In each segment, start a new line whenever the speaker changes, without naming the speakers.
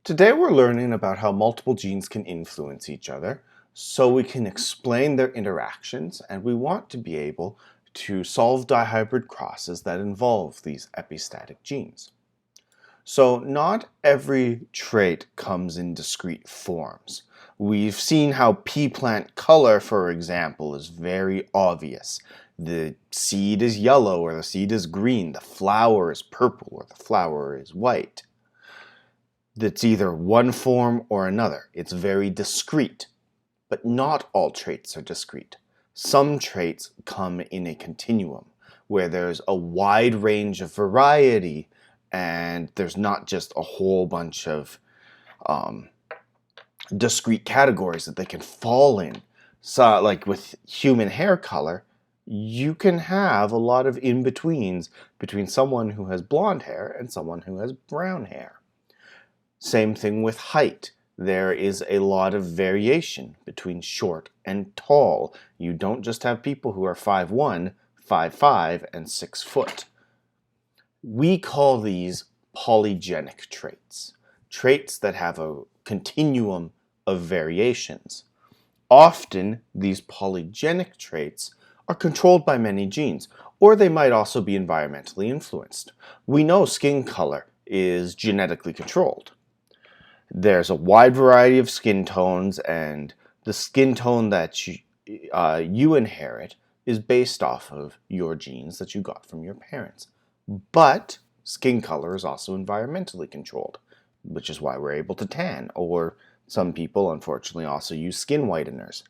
Today we're learning about how multiple genes can influence each other so we can explain their interactions, and we want to be able to solve dihybrid crosses that involve these epistatic genes. So not every trait comes in discrete forms. We've seen how pea plant color, for example, is very obvious. The seed is yellow or the seed is green, the flower is purple or the flower is white. That's either one form or another. It's very discrete, but not all traits are discrete. Some traits come in a continuum where there's a wide range of variety and there's not just a whole bunch of discrete categories that they can fall in. So, like with human hair color, you can have a lot of in-betweens between someone who has blonde hair and someone who has brown hair. Same thing with height. There is a lot of variation between short and tall. You don't just have people who are 5'1", 5'5", and 6 foot. We call these polygenic traits, traits that have a continuum of variations. Often, these polygenic traits are controlled by many genes, or they might also be environmentally influenced. We know skin color is genetically controlled. There's a wide variety of skin tones, and the skin tone that you inherit is based off of your genes that you got from your parents. But skin color is also environmentally controlled, which is why we're able to tan, or some people unfortunately also use skin whiteners.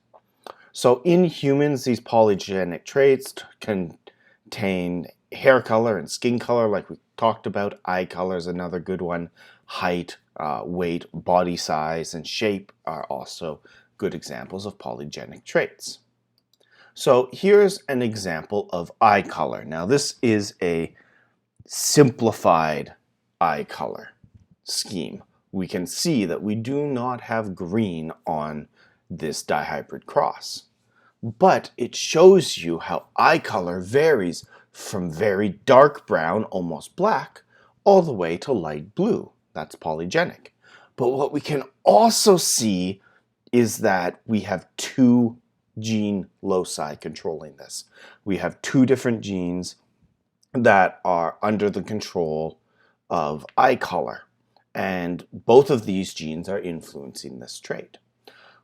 So in humans, these polygenic traits contain hair color and skin color, like we talked about. Eye color is another good one. Height, weight, body size, and shape are also good examples of polygenic traits. So here's an example of eye color. Now this is a simplified eye color scheme. We can see that we do not have green on this dihybrid cross, but it shows you how eye color varies from very dark brown, almost black, all the way to light blue. That's polygenic. But what we can also see is that we have two gene loci controlling this. We have two different genes that are under the control of eye color, and both of these genes are influencing this trait.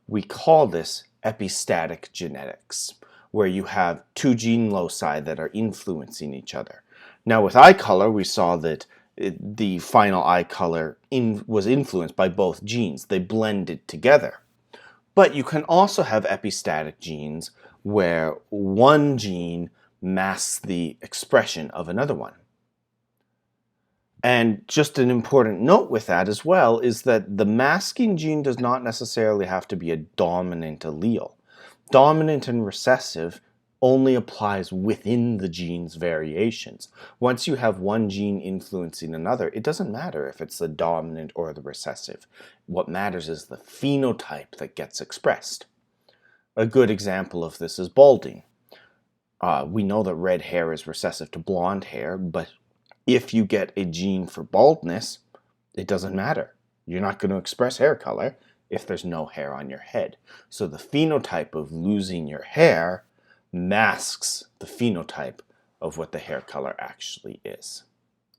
We call this epistatic genetics, where you have two gene loci that are influencing each other. Now with eye color, we saw that the final eye color was influenced by both genes. They blended together. But you can also have epistatic genes where one gene masks the expression of another one. And just an important note with that as well is that the masking gene does not necessarily have to be a dominant allele. Dominant and recessive only applies within the gene's variations. Once you have one gene influencing another, it doesn't matter if it's the dominant or the recessive. What matters is the phenotype that gets expressed. A good example of this is balding. We know that red hair is recessive to blonde hair, but if you get a gene for baldness, it doesn't matter. You're not going to express hair color if there's no hair on your head. So the phenotype of losing your hair masks the phenotype of what the hair color actually is.